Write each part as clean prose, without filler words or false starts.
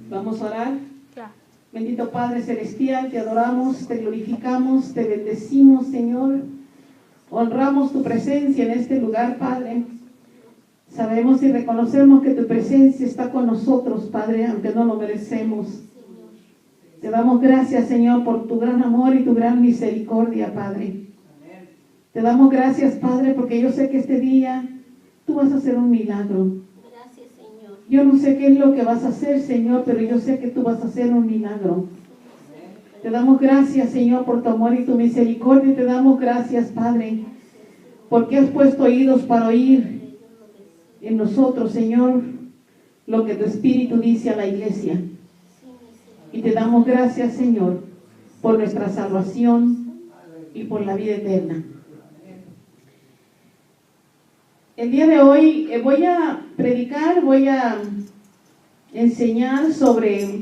Vamos a orar. Bendito Padre Celestial, te adoramos, te glorificamos, te bendecimos, Señor. Honramos tu presencia en este lugar, Padre. Sabemos y reconocemos que tu presencia está con nosotros, Padre, aunque no lo merecemos. Te damos gracias, Señor, por tu gran amor y tu gran misericordia, Padre. Te damos gracias, Padre, porque yo sé que este día tú vas a hacer un milagro. Gracias, Señor. Yo no sé qué es lo que vas a hacer, Señor, pero yo sé que tú vas a hacer un milagro. Te damos gracias, Señor, por tu amor y tu misericordia. Y te damos gracias, Padre, porque has puesto oídos para oír en nosotros, Señor, lo que tu Espíritu dice a la iglesia. Y te damos gracias, Señor, por nuestra salvación y por la vida eterna. El día de hoy voy a predicar, voy a enseñar sobre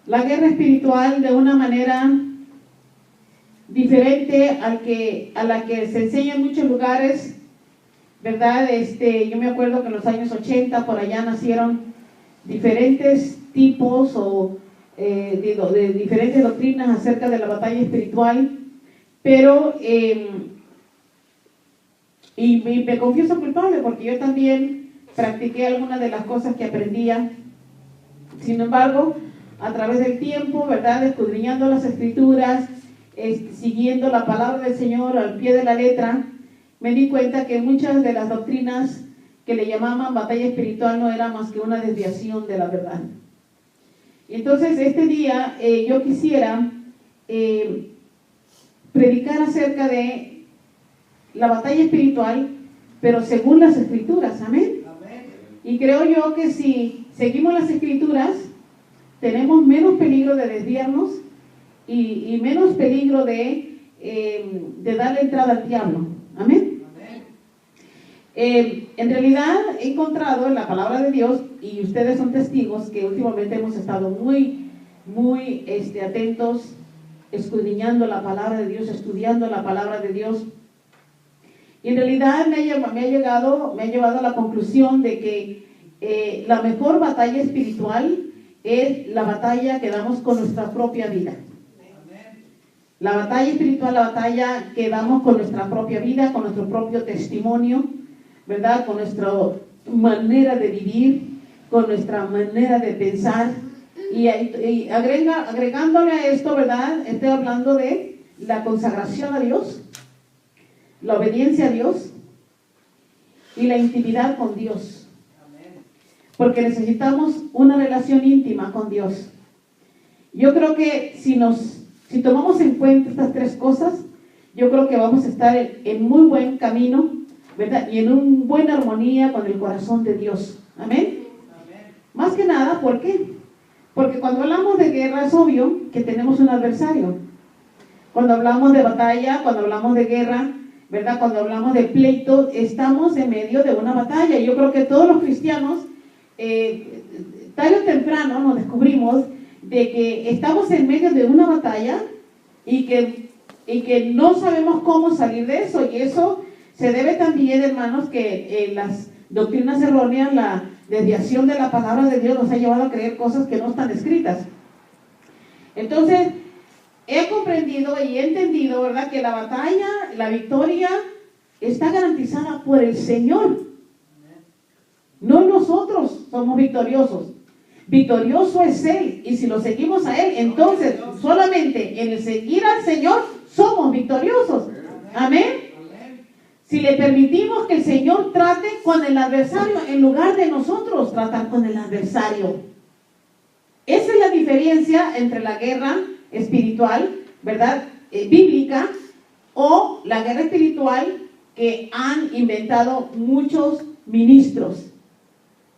la guerra espiritual de una manera diferente a la que se enseña en muchos lugares, ¿verdad? Yo me acuerdo que en los años 80 por allá nacieron diferentes tipos de diferentes doctrinas acerca de la batalla espiritual, pero y me confieso culpable porque yo también practiqué algunas de las cosas que aprendía. Sin embargo, a través del tiempo, ¿verdad?, escudriñando las escrituras, siguiendo la palabra del Señor al pie de la letra, me di cuenta que muchas de las doctrinas que le llamaban batalla espiritual no era más que una desviación de la verdad. Entonces, este día yo quisiera predicar acerca de la batalla espiritual, pero según las escrituras, ¿amén? Y creo yo que si seguimos las escrituras, tenemos menos peligro de desviarnos y menos peligro de darle entrada al diablo, ¿amén? En realidad he encontrado en la palabra de Dios, y ustedes son testigos que últimamente hemos estado muy atentos, escudriñando la palabra de Dios, estudiando la palabra de Dios. Y en realidad me ha llevado a la conclusión de que la mejor batalla espiritual es la batalla que damos con nuestra propia vida. La batalla espiritual, la batalla que damos con nuestra propia vida, con nuestro propio testimonio, ¿verdad? Con nuestra manera de vivir, con nuestra manera de pensar. Y agregándole a esto, ¿verdad?, estoy hablando de la consagración a Dios, la obediencia a Dios y la intimidad con Dios. Porque necesitamos una relación íntima con Dios. Yo creo que si tomamos en cuenta estas tres cosas, yo creo que vamos a estar en muy buen camino, ¿verdad?, y en una buena armonía con el corazón de Dios. ¿Amén? Más que nada, ¿por qué? Porque cuando hablamos de guerra es obvio que tenemos un adversario. Cuando hablamos de batalla, cuando hablamos de guerra, ¿verdad?, cuando hablamos de pleito, estamos en medio de una batalla. Yo creo que todos los cristianos, tarde o temprano nos descubrimos de que estamos en medio de una batalla y que no sabemos cómo salir de eso. Y eso se debe también, hermanos, que las doctrinas erróneas, la desviación de la palabra de Dios nos ha llevado a creer cosas que no están escritas. Entonces, he comprendido y he entendido, ¿verdad?, que la batalla, la victoria, está garantizada por el Señor. No nosotros somos victoriosos. Victorioso es Él. Y si lo seguimos a Él, entonces solamente en el seguir al Señor somos victoriosos. Amén. Si le permitimos que el Señor trate con el adversario en lugar de nosotros tratar con el adversario. Esa es la diferencia entre la guerra espiritual, ¿verdad?, bíblica, o la guerra espiritual que han inventado muchos ministros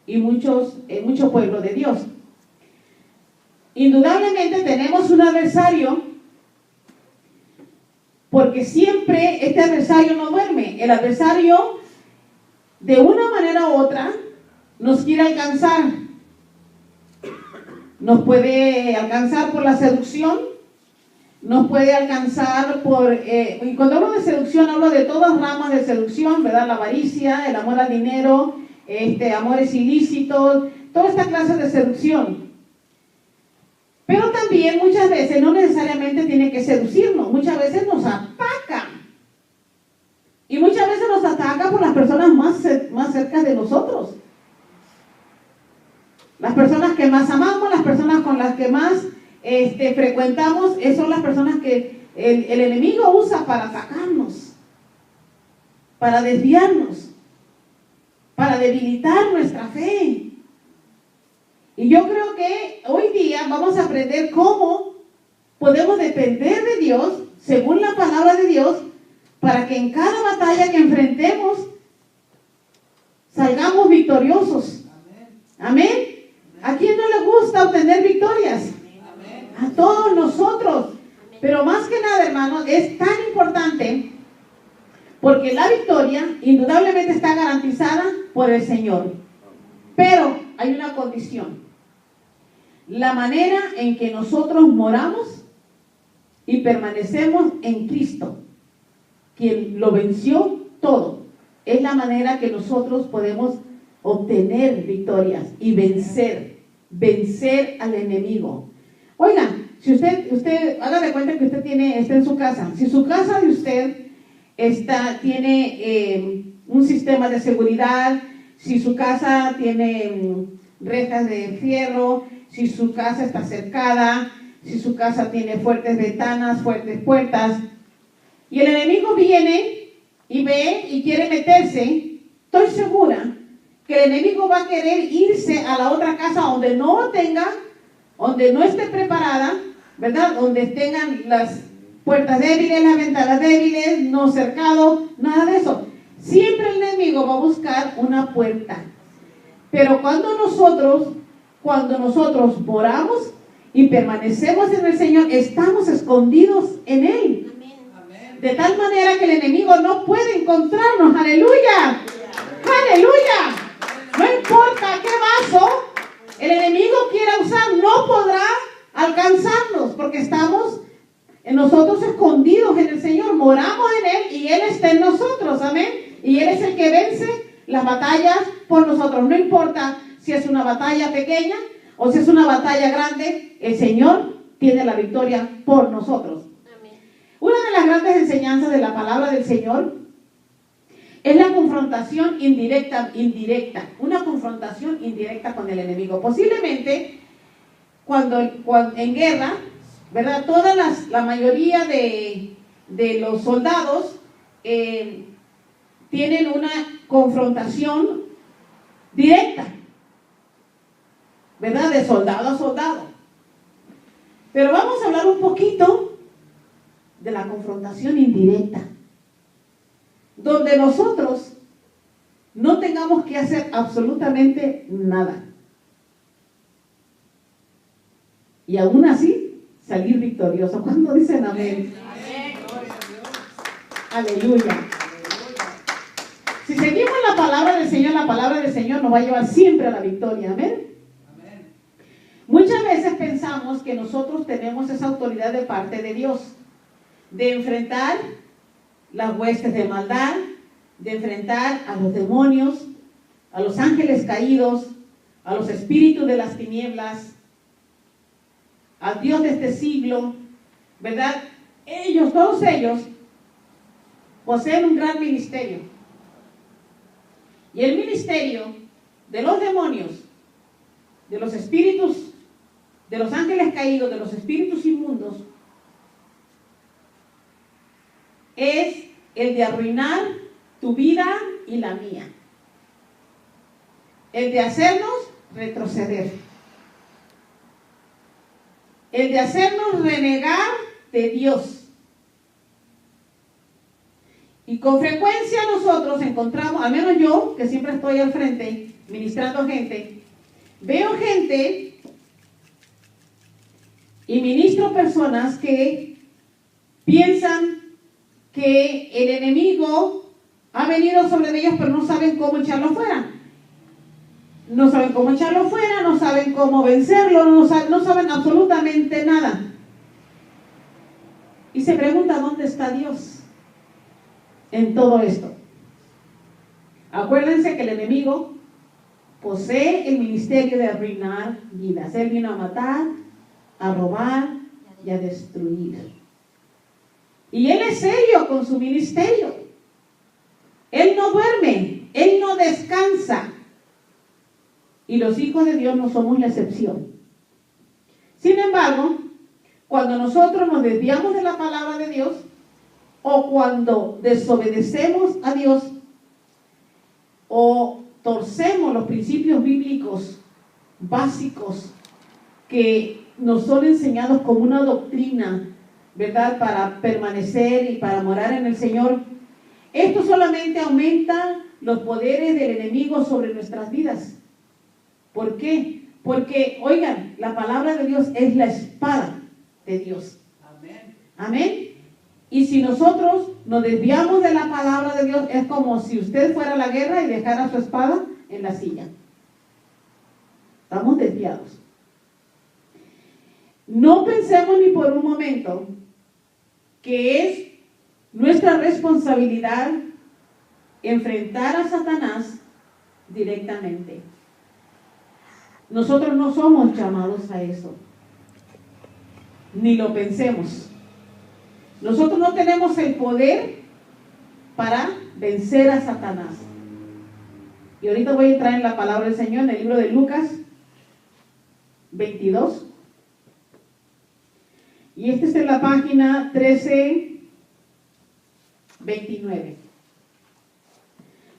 y mucho pueblo de Dios. Indudablemente tenemos un adversario, porque siempre este adversario no duerme. El adversario, de una manera u otra, nos quiere alcanzar. Nos puede alcanzar por la seducción, nos puede alcanzar y cuando hablo de seducción, hablo de todas ramas de seducción, ¿verdad? La avaricia, el amor al dinero, amores ilícitos, toda esta clase de seducción. Pero también muchas veces no necesariamente tiene que seducirnos, muchas veces nos ataca. Y muchas veces nos ataca por las personas más cerca de nosotros. Las personas que más amamos, las personas con las que más frecuentamos, son las personas que el enemigo usa para atacarnos, para desviarnos, para debilitar nuestra fe. Y yo creo que hoy día vamos a aprender cómo podemos depender de Dios, según la palabra de Dios, para que en cada batalla que enfrentemos salgamos victoriosos. Amén. ¿A quién no le gusta obtener victorias? A todos nosotros. Pero más que nada, hermanos, es tan importante porque la victoria indudablemente está garantizada por el Señor. Pero hay una condición. La manera en que nosotros moramos y permanecemos en Cristo, quien lo venció todo, es la manera que nosotros podemos obtener victorias y vencer al enemigo. Oigan, si usted haga de cuenta que usted está en su casa. Si su casa de usted tiene un sistema de seguridad, si su casa tiene rejas de fierro, si su casa está cercada, si su casa tiene fuertes ventanas, fuertes puertas, y el enemigo viene y ve y quiere meterse, estoy segura que el enemigo va a querer irse a la otra casa donde no esté preparada, ¿verdad? Donde tengan las puertas débiles, las ventanas débiles, no cercado, nada de eso. Siempre el enemigo va a buscar una puerta. Pero cuando nosotros moramos y permanecemos en el Señor, estamos escondidos en Él. De tal manera que el enemigo no puede encontrarnos. ¡Aleluya! ¡Aleluya! No importa qué vaso el enemigo quiera usar, no podrá alcanzarnos, porque estamos nosotros escondidos en el Señor, moramos en Él y Él está en nosotros. Amén. Y Él es el que vence las batallas por nosotros. No importa si es una batalla pequeña o si es una batalla grande, el Señor tiene la victoria por nosotros. Una de las grandes enseñanzas de la palabra del Señor es la confrontación indirecta, una confrontación indirecta con el enemigo. Posiblemente cuando en guerra, ¿verdad? La mayoría de los soldados tienen una confrontación directa, ¿verdad? De soldado a soldado. Pero vamos a hablar un poquito de la confrontación indirecta, donde nosotros no tengamos que hacer absolutamente nada y aún así salir victorioso. ¿Cuándo dicen amén? Aleluya. Si seguimos la palabra del Señor nos va a llevar siempre a la victoria. Amén. Muchas veces pensamos que nosotros tenemos esa autoridad de parte de Dios, de enfrentar las huestes de maldad, de enfrentar a los demonios, a los ángeles caídos, a los espíritus de las tinieblas, al Dios de este siglo, ¿verdad? Todos ellos, poseen un gran ministerio. Y el ministerio de los demonios, de los espíritus, de los ángeles caídos, de los espíritus inmundos, es el de arruinar tu vida y la mía. El de hacernos retroceder. El de hacernos renegar de Dios. Y con frecuencia nosotros encontramos, al menos yo, que siempre estoy al frente, ministrando gente, veo gente y ministro personas que piensan que el enemigo ha venido sobre ellos, pero no saben cómo echarlo fuera. No saben cómo echarlo fuera, no saben cómo vencerlo, no saben absolutamente nada. Y se pregunta, ¿dónde está Dios en todo esto? Acuérdense que el enemigo posee el ministerio de arruinar vidas. Él vino a matar, a robar y a destruir. Y Él es serio con su ministerio. Él no duerme, Él no descansa. Y los hijos de Dios no somos la excepción. Sin embargo, cuando nosotros nos desviamos de la palabra de Dios, o cuando desobedecemos a Dios, o torcemos los principios bíblicos básicos que nos son enseñados como una doctrina, ¿verdad?, para permanecer y para morar en el Señor, esto solamente aumenta los poderes del enemigo sobre nuestras vidas. ¿Por qué? Porque, oigan, la palabra de Dios es la espada de Dios. Amén. Amén. Y si nosotros nos desviamos de la palabra de Dios, es como si usted fuera a la guerra y dejara su espada en la silla. Estamos desviados. No pensemos ni por un momento que es nuestra responsabilidad enfrentar a Satanás directamente. Nosotros no somos llamados a eso, ni lo pensemos. Nosotros no tenemos el poder para vencer a Satanás. Y ahorita voy a entrar en la palabra del Señor en el libro de Lucas 22. Y este es en la página 1329.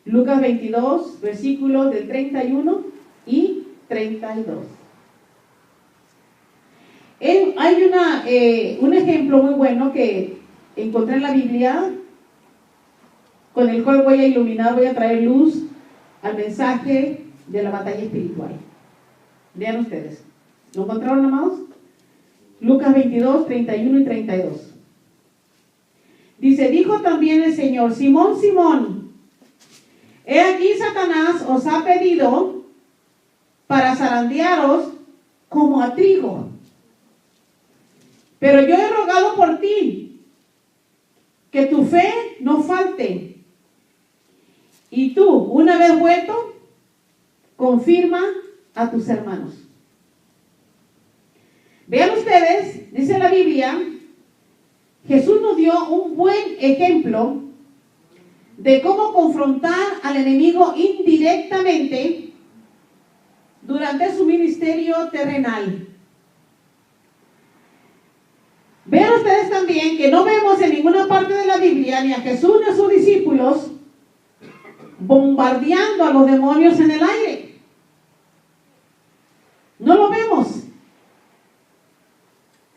Lucas 22, versículos del 31 y 32. Hay un ejemplo muy bueno que encontré en la Biblia, con el cual voy a iluminar, voy a traer luz al mensaje de la batalla espiritual. Vean ustedes. ¿Lo encontraron, amados? Lucas 22, 31 y 32. Dice, dijo también el Señor, Simón, Simón, he aquí Satanás os ha pedido para zarandearos como a trigo. Pero yo he rogado por ti, que tu fe no falte. Y tú, una vez vuelto, confirma a tus hermanos. Vean ustedes, dice la Biblia, Jesús nos dio un buen ejemplo de cómo confrontar al enemigo indirectamente durante su ministerio terrenal. Vean ustedes también que no vemos en ninguna parte de la Biblia ni a Jesús ni a sus discípulos bombardeando a los demonios en el aire. No lo vemos.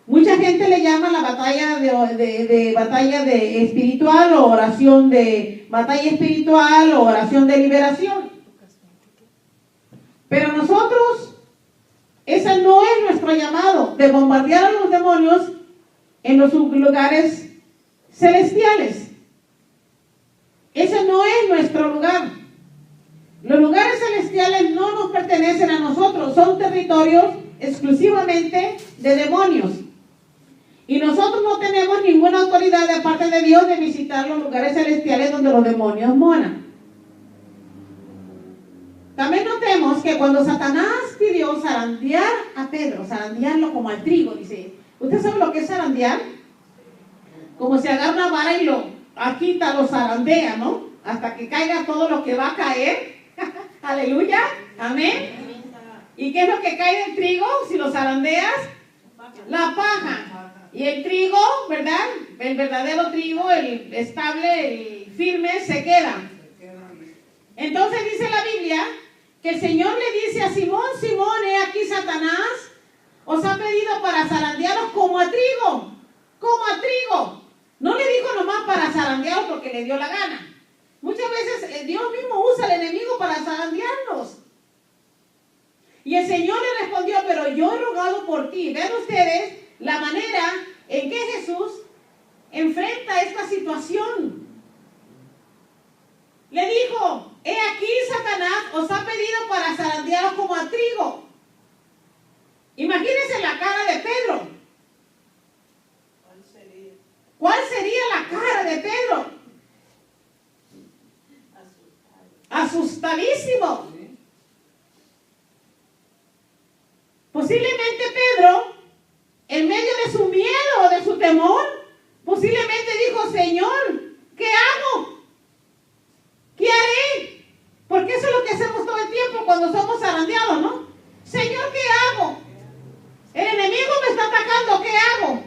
Mucha gente le llama la batalla batalla de espiritual o oración de batalla espiritual o oración de liberación. Pero nosotros, ese no es nuestro llamado, de bombardear a los demonios en los lugares celestiales. Ese no es nuestro lugar. Los lugares celestiales no nos pertenecen a nosotros, son territorios exclusivamente de demonios. Y nosotros no tenemos ninguna autoridad de parte de Dios de visitar los lugares celestiales donde los demonios moran. También notemos que cuando Satanás pidió zarandear a Pedro, zarandearlo como al trigo, dice, ¿usted sabe lo que es zarandear? Como se agarra una vara y lo agita, lo zarandea, ¿no? Hasta que caiga todo lo que va a caer. Aleluya, amén. ¿Y qué es lo que cae del trigo si lo zarandeas? La paja. Y el trigo, ¿verdad? El verdadero trigo, el estable, el firme, se queda. Entonces dice la Biblia que el Señor le dice a Simón, Simón, he aquí Satanás os ha pedido para zarandearos como a trigo. Como a trigo. No le dijo nomás para zarandearos porque le dio la gana. Muchas veces Dios mismo usa al enemigo para zarandearnos. Y el Señor le respondió, pero yo he rogado por ti. Vean ustedes la manera en que Jesús enfrenta esta situación. Le dijo, he aquí Satanás os ha pedido para zarandearos como a trigo. Imagínense la cara de Pedro. ¿Cuál sería la cara de Pedro? Asustadísimo. Posiblemente Pedro, en medio de su miedo, de su temor, posiblemente dijo, Señor, ¿qué hago? ¿Qué haré? Porque eso es lo que hacemos todo el tiempo cuando somos zarandeados, ¿no? Señor, ¿qué hago? El enemigo me está atacando, ¿qué hago?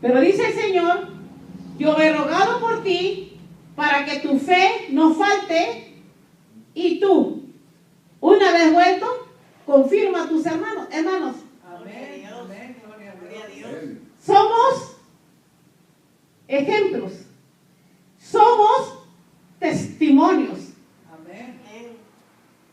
Pero dice el Señor, yo he rogado por ti para que tu fe no falte y tú, una vez vuelto, confirma a tus hermanos. Hermanos, Amén. Amén. Gloria a Dios. somos ejemplos, somos testimonios. Amén.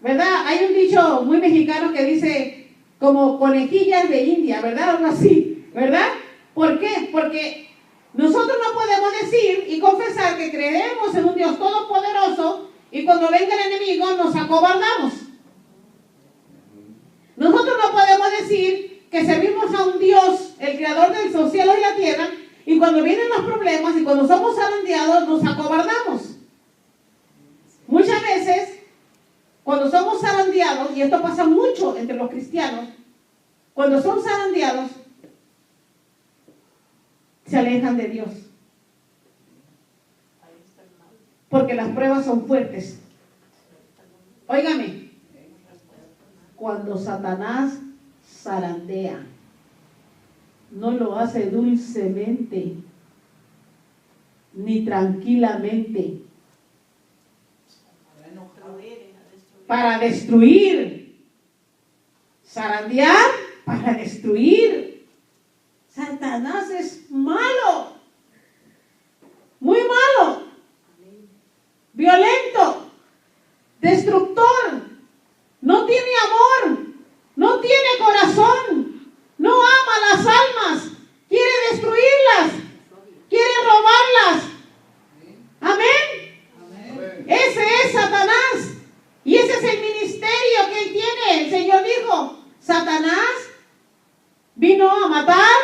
¿Verdad? Hay un dicho muy mexicano que dice como conejillas de India, ¿verdad? Algo así, ¿verdad? ¿Por qué? Porque nosotros no podemos decir y confesar que creemos en un Dios todopoderoso y cuando venga el enemigo nos acobardamos. Nosotros no podemos decir que servimos a un Dios, el creador del cielo y la tierra, y cuando vienen los problemas y cuando somos zarandeados nos acobardamos. Muchas veces, cuando somos zarandeados, y esto pasa mucho entre los cristianos, cuando son zarandeados, se alejan de Dios. Porque las pruebas son fuertes. Óigame, cuando Satanás zarandea, no lo hace dulcemente, ni tranquilamente, para destruir. Zarandear para destruir. Satanás es malo, muy malo, violento, destructor, no tiene amor, no tiene corazón, no ama las almas, quiere destruirlas, quiere robarlas. Amén. Amén. Ese es Satanás y ese es el ministerio que él tiene. El Señor dijo, Satanás vino a matar,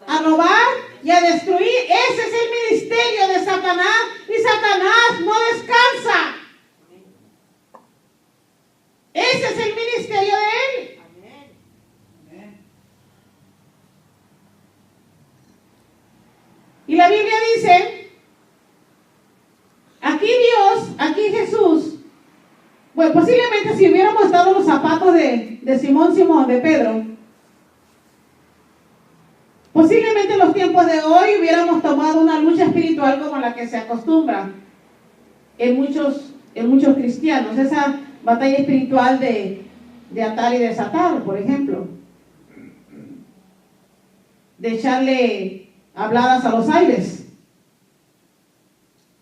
a robar y a destruir. Ese es el ministerio de Satanás y Satanás no descansa. Ese es el ministerio de él. Amén. Y la Biblia dice, aquí Dios, aquí Jesús, bueno, posiblemente si hubiéramos estado en los zapatos de Simón, de Pedro, posiblemente en los tiempos de hoy hubiéramos tomado una lucha espiritual como la que se acostumbra en muchos cristianos, esa batalla espiritual de atar y desatar, por ejemplo, de echarle habladas a los aires.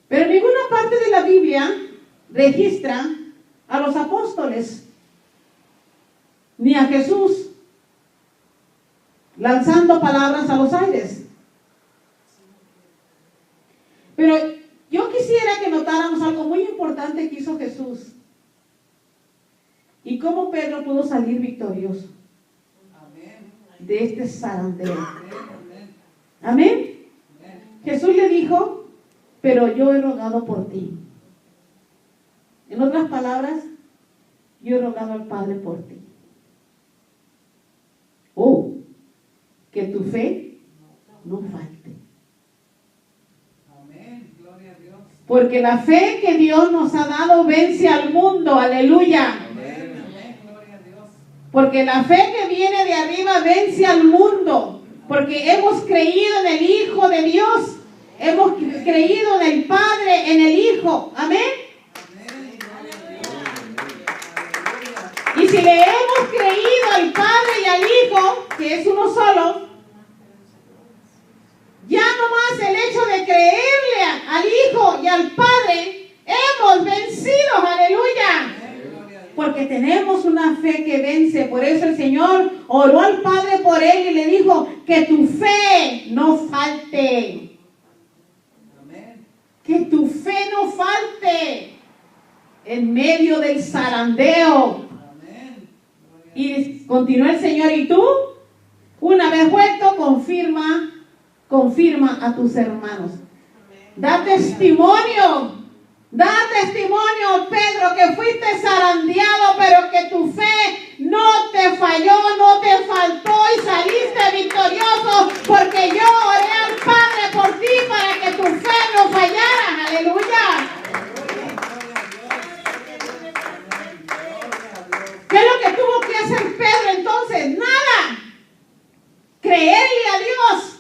Pero en ninguna parte de la Biblia registra a los apóstoles ni a Jesús lanzando palabras a los aires. Pero yo quisiera que notáramos algo muy importante que hizo Jesús y cómo Pedro pudo salir victorioso Amén. de este zarandeo. Amén. Amén. Amén. Jesús le dijo, pero yo he rogado por ti. En otras palabras, yo he rogado al Padre por ti. Oh, que tu fe no falte. Amén. Gloria a Dios. Porque la fe que Dios nos ha dado vence al mundo. Aleluya. Amén. Amén. Gloria a Dios. Porque la fe que viene de arriba vence al mundo. Porque hemos creído en el Hijo de Dios. Hemos creído en el Padre, en el Hijo. Amén. Amén. Gloria a Dios. Aleluya. Y si le hemos creído al Padre y al Hijo, que es uno solo, ya nomás el hecho de creerle al Hijo y al Padre, hemos vencido. Aleluya. Amén. Gloria a Dios. Porque tenemos una fe que vence. Por eso el Señor oró al Padre por él y le dijo, que tu fe no falte. Amén. Que tu fe no falte en medio del zarandeo. Amén. Gloria a Dios. Y continúa el Señor, y tú, una vez vuelto, confirma a tus hermanos. Da testimonio, Pedro, que fuiste zarandeado, pero que tu fe hacer Pedro entonces? Nada. Creerle a Dios.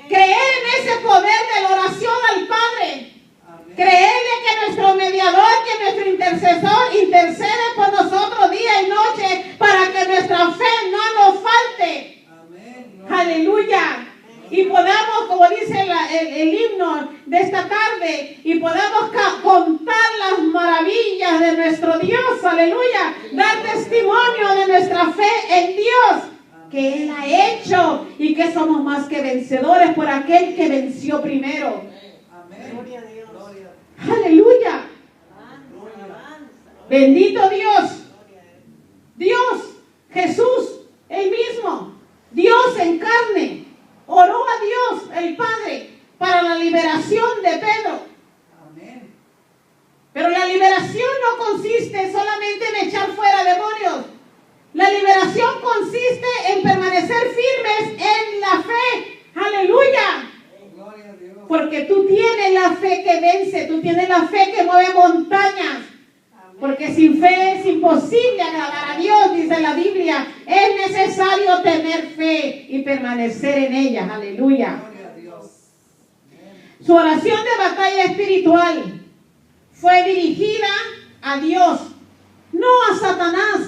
Creer en ese poder de la oración al Padre. Amén. Creerle que nuestro mediador, que nuestro intercesor intercede por nosotros día y noche para que nuestra fe no nos falte. Amén. Aleluya. Y podamos, como dice el himno de esta tarde, y podamos contar las maravillas de nuestro Dios. Aleluya. Dar testimonio de nuestra fe en Dios, que Él ha hecho y que somos más que vencedores por aquel que venció primero. Amén. Gloria a Dios. Gloria. Aleluya. Alabanza. Bendito Dios. Dios, Jesús, el mismo, Dios en carne, oró a Dios, el Padre, para la liberación de Pedro. Amén. Pero la liberación no consiste solamente en echar fuera demonios. La liberación consiste en permanecer firmes en la fe. Aleluya. Gloria a Dios. Porque tú tienes la fe que vence, tú tienes la fe que mueve montañas. Porque sin fe es imposible agradar a Dios, dice la Biblia. Es necesario tener fe y permanecer en ella. Aleluya. Gloria a Dios. Su oración de batalla espiritual fue dirigida a Dios, no a Satanás,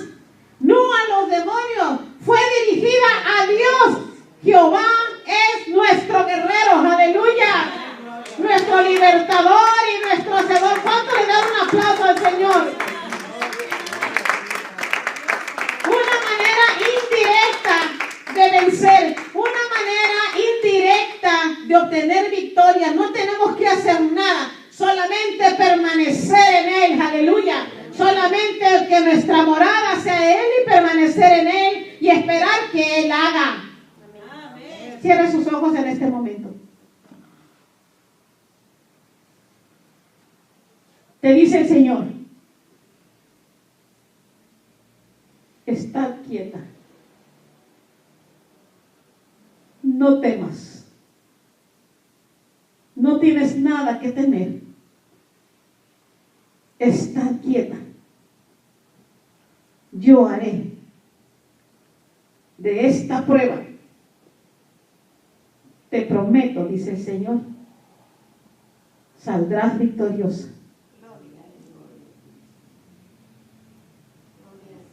no a los demonios. Fue dirigida a Dios. Jehová es nuestro guerrero. Aleluya. Nuestro libertador y nuestro hacedor. ¿Cuánto le dan un aplauso al Señor? Una manera indirecta de vencer, una manera indirecta de obtener victoria. No tenemos que hacer nada, solamente permanecer en Él. Aleluya. Solamente que nuestra morada sea Él y permanecer en Él y esperar que Él haga. Cierre sus ojos en este momento. Te dice el Señor, estad quieta, no temas, no tienes nada que temer, estad quieta, yo haré de esta prueba, te prometo, dice el Señor, saldrás victoriosa.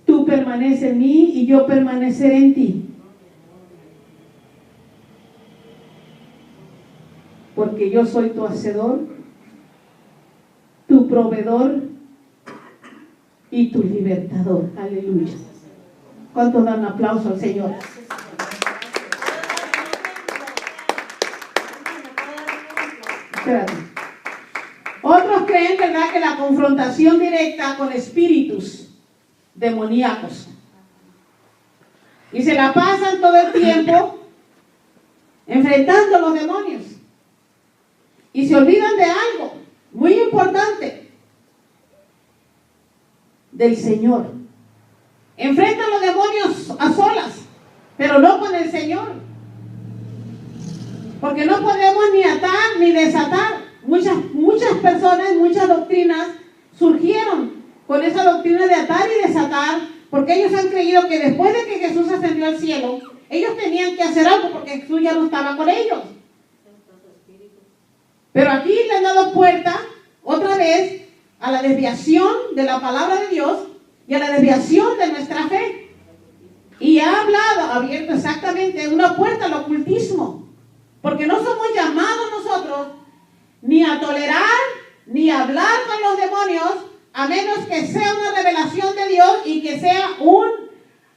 Tú permaneces en mí y yo permaneceré en ti. Porque yo soy tu hacedor, tu proveedor y tu libertador. Aleluya. ¿Cuántos dan un aplauso al Señor? Espérate. Otros creen, ¿verdad?, que la confrontación directa con espíritus demoníacos y se la pasan todo el tiempo enfrentando a los demonios y se olvidan de algo muy importante, del Señor. Enfrentan los demonios a solas, pero no con el Señor, porque no podemos ni atar ni desatar. Muchas personas, muchas doctrinas surgieron con esa doctrina de atar y desatar, porque ellos han creído que después de que Jesús ascendió al cielo, ellos tenían que hacer algo porque Jesús ya no estaba con ellos. Pero aquí le han dado puerta otra vez a la desviación de la palabra de Dios y a la desviación de nuestra fe. Y ha abierto exactamente una puerta al ocultismo, porque no somos llamados nosotros ni a tolerar ni a hablar con los demonios, a menos que sea una revelación de Dios y que sea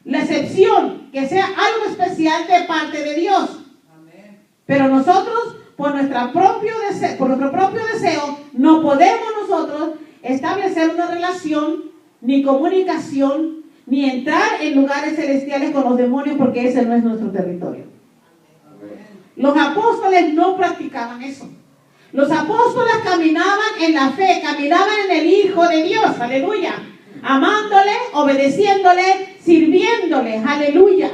la excepción, que sea algo especial de parte de Dios. Amén. Pero nosotros, por nuestro propio deseo, no podemos nosotros establecer una relación, ni comunicación, ni entrar en lugares celestiales con los demonios, porque ese no es nuestro territorio. Amén. Los apóstoles no practicaban eso. Los apóstoles caminaban en la fe, caminaban en el Hijo de Dios, aleluya, amándole, obedeciéndole, sirviéndole, aleluya,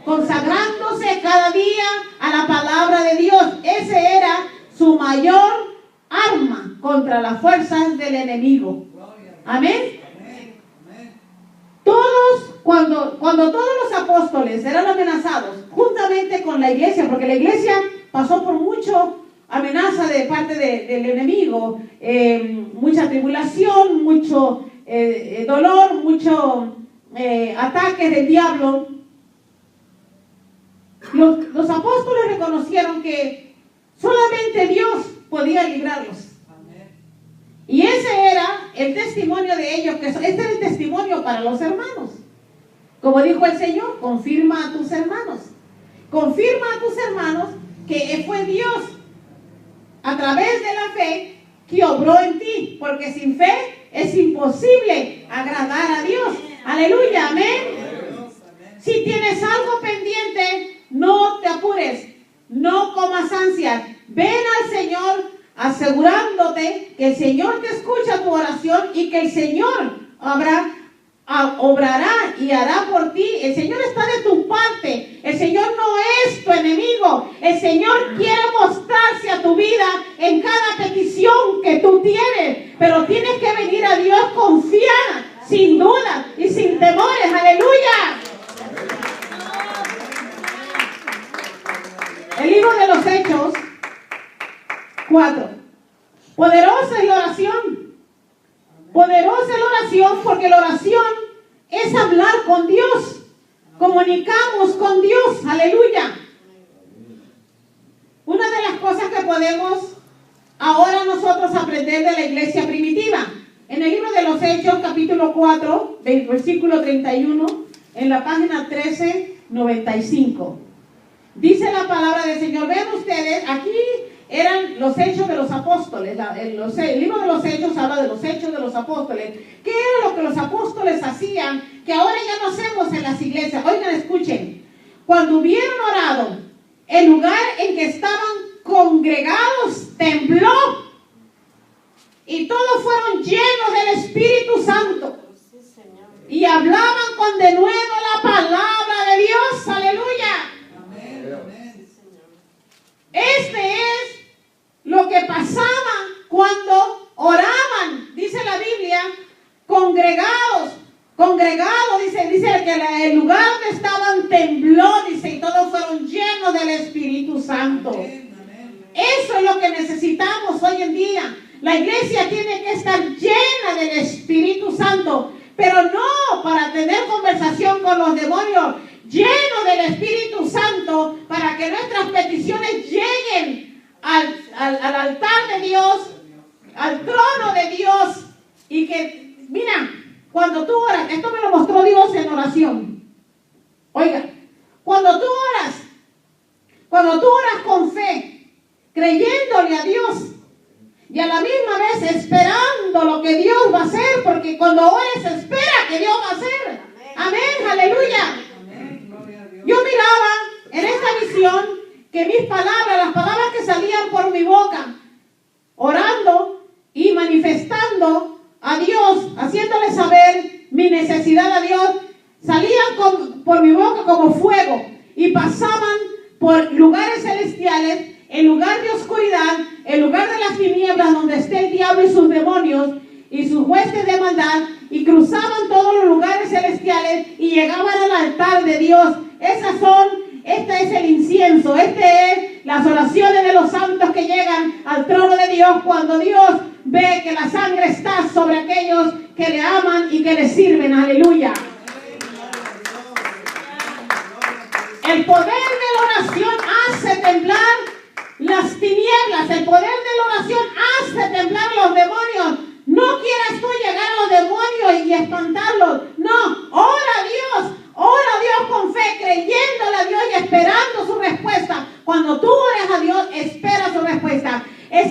consagrándose cada día a la palabra de Dios. Ese era su mayor arma contra las fuerzas del enemigo. Gloria a Dios. Amén. Amén. Amén. Todos Cuando todos los apóstoles eran amenazados, juntamente con la iglesia, porque la iglesia pasó por mucho amenaza de parte del enemigo, mucha tribulación, mucho dolor, mucho ataques del diablo. Los apóstoles reconocieron que solamente Dios podía librarlos. Y ese era el testimonio de ellos, que este era el testimonio para los hermanos. Como dijo el Señor, confirma a tus hermanos. Confirma a tus hermanos que fue Dios, a través de la fe, que obró en ti. Porque sin fe es imposible agradar a Dios. Aleluya, amén. Si tienes algo pendiente, no te apures, no comas ansias. Ven al Señor asegurándote que el Señor te escucha tu oración y que el Señor obrará y hará por ti. El Señor está de tu parte. El Señor no es tu enemigo. El Señor quiere mostrarse a tu vida en cada petición que tú tienes. Pero tienes que venir a Dios confiada, sin duda y sin temores. Aleluya. El libro de los Hechos 4. Poderosa es la oración. Poderosa es la oración, porque la oración es hablar con Dios. Comunicamos con Dios. Aleluya. Una de las cosas que podemos ahora nosotros aprender de la iglesia primitiva, en el libro de los Hechos, capítulo 4, versículo 31, en la página 1395. Dice la palabra del Señor. Vean ustedes, aquí eran los hechos de los apóstoles. El libro de los Hechos habla de los hechos de los apóstoles. ¿Qué era lo que los apóstoles hacían que ahora ya no hacemos en las iglesias? Oigan, escuchen. Cuando hubieron orado, el lugar en que estaban congregados tembló y todos fueron llenos del Espíritu Santo y hablaban con denuedo la palabra de Dios. Aleluya. Este es lo que pasaba cuando oraban, dice la Biblia, congregados, dice que el lugar donde estaban tembló, dice, y todos fueron llenos del Espíritu Santo. Eso es lo que necesitamos hoy en día. La iglesia tiene que estar llena del Espíritu Santo, pero no para tener conversación con los demonios, lleno del Espíritu Santo para que nuestras peticiones lleguen al altar de Dios, al trono de Dios. Y que, mira, cuando tú oras, esto me lo mostró Dios en oración. Oiga, cuando tú oras con fe, creyéndole a Dios y a la misma vez esperando lo que Dios va a hacer, porque cuando ores espera que Dios va a hacer. Amén, aleluya. Yo miraba en esta visión que mis palabras, las palabras que salían por mi boca, orando y manifestando a Dios, haciéndole saber mi necesidad a Dios, salían por mi boca como fuego y pasaban por lugares celestiales, el lugar de oscuridad, el lugar de las tinieblas donde esté el diablo y sus demonios y sus huestes de maldad, y cruzaban todos los lugares celestiales y llegaban al altar de Dios. Este es el incienso, es las oraciones de los santos que llegan al trono de Dios cuando Dios ve que la sangre está sobre aquellos que le aman y que le sirven. Aleluya. El poder de la oración hace temblar las tinieblas. El poder de la oración hace temblar los demonios. No quieras tú llegar a los demonios y espantarlos. No, ora a Dios con fe, creyéndole a Dios y esperando su respuesta. Cuando tú ores a Dios, espera su respuesta.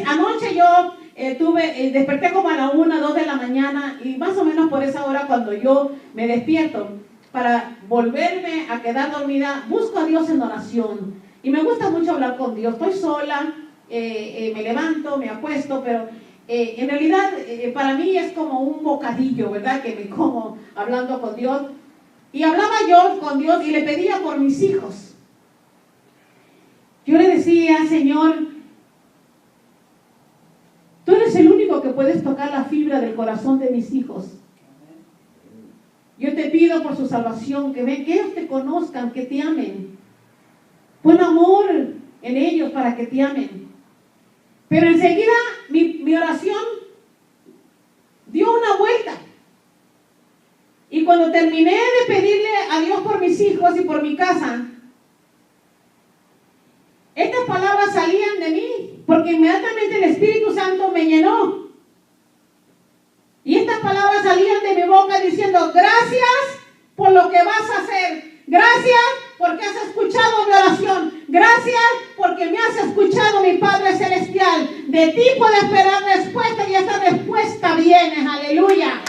Anoche yo desperté como a la 1, 2 de la mañana, y más o menos por esa hora cuando yo me despierto para volverme a quedar dormida, busco a Dios en oración. Y me gusta mucho hablar con Dios. Estoy sola, me levanto, me acuesto, pero en realidad para mí es como un bocadillo, ¿verdad? Que me como hablando con Dios. Y hablaba yo con Dios y le pedía por mis hijos. Yo le decía, Señor, tú eres el único que puedes tocar la fibra del corazón de mis hijos. Yo te pido por su salvación, que ellos te conozcan, que te amen. Pon amor en ellos para que te amen. Pero enseguida mi oración dio una vuelta. Y cuando terminé de pedirle a Dios por mis hijos y por mi casa, estas palabras salían de mí, porque inmediatamente el Espíritu Santo me llenó. Y estas palabras salían de mi boca diciendo: gracias por lo que vas a hacer. Gracias porque has escuchado mi oración. Gracias porque me has escuchado, mi Padre Celestial. De ti puedo esperar respuesta y esa respuesta viene. Aleluya.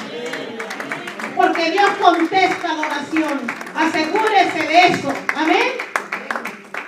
Porque Dios contesta la oración. Asegúrese de eso. Amén.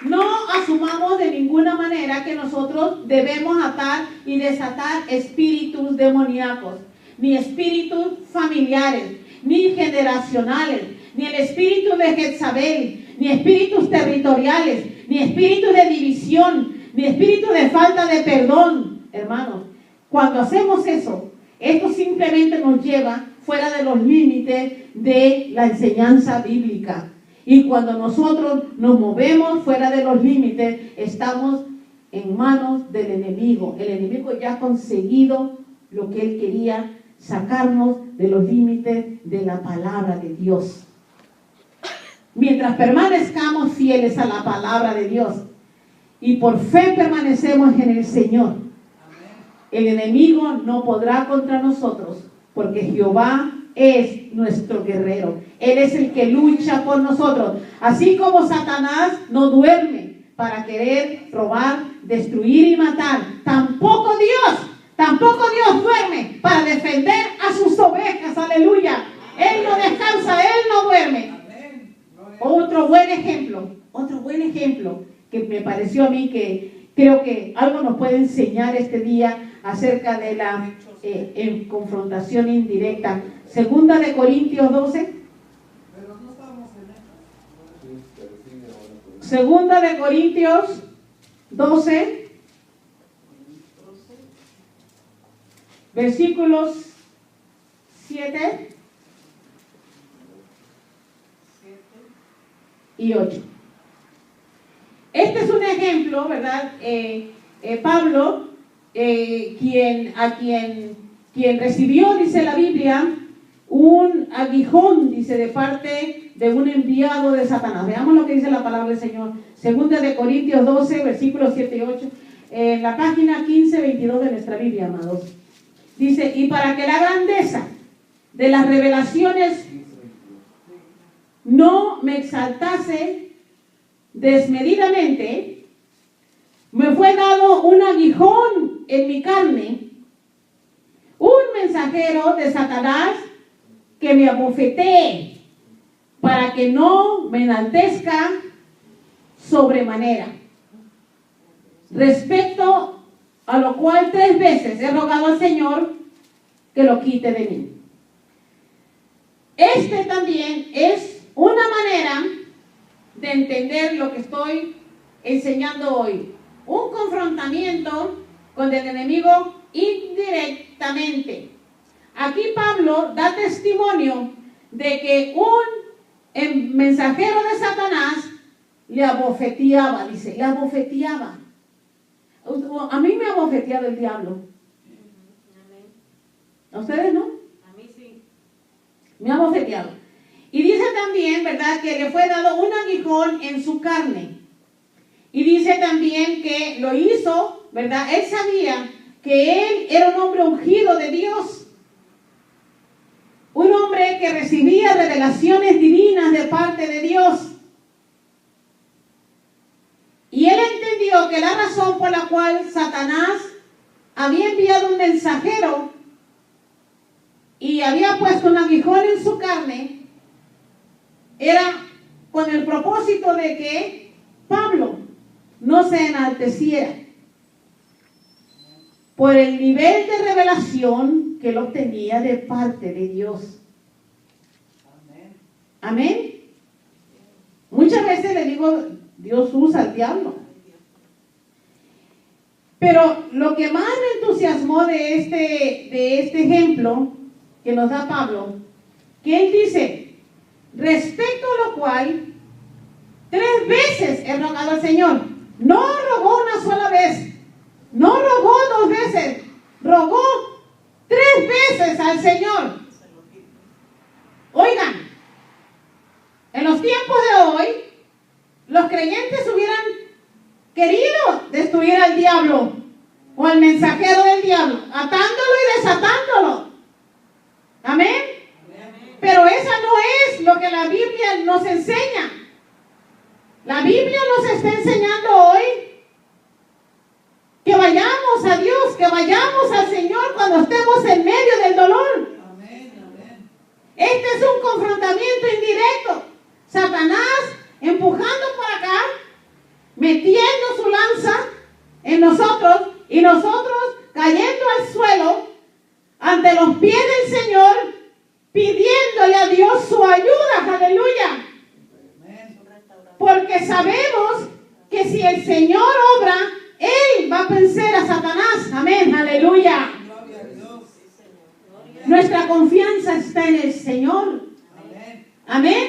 No asumamos de ninguna manera que nosotros debemos atar y desatar espíritus demoníacos, ni espíritus familiares, ni generacionales, ni el espíritu de Jezabel, ni espíritus territoriales, ni espíritus de división, ni espíritus de falta de perdón. Hermanos, cuando hacemos eso, esto simplemente nos lleva fuera de los límites de la enseñanza bíblica. Y cuando nosotros nos movemos fuera de los límites, estamos en manos del enemigo. El enemigo ya ha conseguido lo que él quería, sacarnos de los límites de la palabra de Dios. Mientras permanezcamos fieles a la palabra de Dios y por fe permanecemos en el Señor, el enemigo no podrá contra nosotros, porque Jehová es nuestro guerrero. Él es el que lucha por nosotros. Así como Satanás no duerme para querer robar, destruir y matar, tampoco Dios duerme para defender a sus ovejas. Aleluya. Él no descansa, Él no duerme. Otro buen ejemplo que me pareció a mí, que creo que algo nos puede enseñar este día acerca de la en confrontación indirecta. Segunda de Corintios 12. Segunda de Corintios 12, versículos 7 y 8. Este es un ejemplo, ¿verdad? Pablo, quien recibió, dice la Biblia, un aguijón, dice, de parte de un enviado de Satanás. Veamos lo que dice la palabra del Señor. Segunda de Corintios 12, versículos 7 y 8, en la página 1522 de nuestra Biblia, amados. Dice: y para que la grandeza de las revelaciones no me exaltase desmedidamente, me fue dado un aguijón en mi carne, un mensajero de Satanás que me abofetee, para que no me enaltezca sobremanera. Respecto a lo cual 3 veces he rogado al Señor que lo quite de mí. Este también es una manera de entender lo que estoy enseñando hoy. Un confrontamiento con el enemigo indirectamente. Aquí Pablo da testimonio de que un mensajero de Satanás le abofeteaba, dice, le abofeteaba. A mí me ha abofeteado el diablo. ¿A ustedes no? A mí sí. Me ha abofeteado. Y dice también, ¿verdad?, que le fue dado un aguijón en su carne. Y dice también que lo hizo, ¿verdad? Él sabía que él era un hombre ungido de Dios. Un hombre que recibía revelaciones divinas de parte de Dios. Y él entendió que la razón por la cual Satanás había enviado un mensajero y había puesto un aguijón en su carne era con el propósito de que Pablo no se enalteciera por el nivel de revelación que él obtenía de parte de Dios. Amén. Muchas veces le digo, Dios usa al diablo. Pero lo que más me entusiasmó de este ejemplo que nos da Pablo, que él dice, respecto a lo cual 3 veces he rogado al Señor. No rogó una sola vez, no rogó 2 veces, rogó 3 veces al Señor. Oigan, en los tiempos de hoy, los creyentes hubieran querido destruir al diablo o al mensajero del diablo, atándolo y desatándolo. Amén. Pero esa no es lo que la Biblia nos enseña. La Biblia nos está enseñando hoy que vayamos a Dios, que vayamos al Señor cuando estemos en medio del dolor. Amén, amén. Este es un confrontamiento indirecto. Satanás empujando por acá, metiendo su lanza en nosotros y nosotros cayendo al suelo ante los pies del Señor, pidiéndole a Dios su ayuda. Aleluya. Porque sabemos que si el Señor obra, Él va a vencer a Satanás. Amén. Aleluya. Gloria a Dios. Nuestra confianza está en el Señor. Amén. Amén.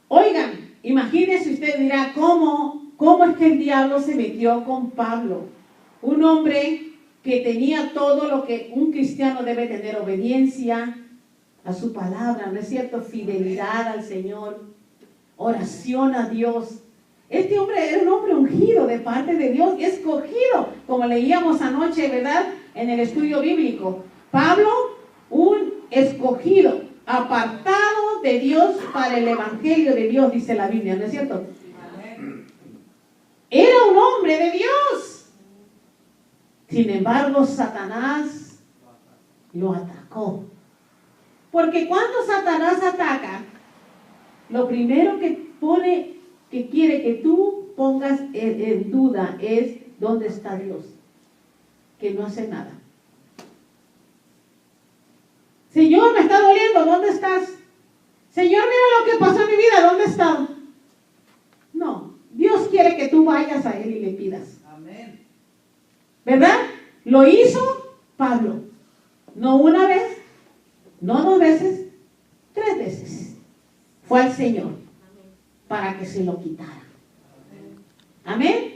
Oigan, imagínense, usted dirá, ¿cómo es que el diablo se metió con Pablo? Un hombre que tenía todo lo que un cristiano debe tener: obediencia a su palabra, ¿no es cierto? Fidelidad al Señor, oración a Dios. Este hombre era un hombre ungido de parte de Dios, escogido, como leíamos anoche, ¿verdad? En el estudio bíblico. Pablo, un escogido, apartado de Dios para el evangelio de Dios, dice la Biblia, ¿no es cierto? Amén. Era un hombre de Dios. Sin embargo, Satanás lo atacó. Porque cuando Satanás ataca, lo primero que quiere que tú pongas en duda es dónde está Dios, que no hace nada. Señor, me está doliendo, ¿dónde estás? Señor, mira lo que pasó en mi vida, ¿dónde está? No, Dios quiere que tú vayas a Él y le pidas. Amén. ¿Verdad? Lo hizo Pablo. No una vez, no 2 veces, 3 veces. Fue al Señor para que se lo quitara. Amén.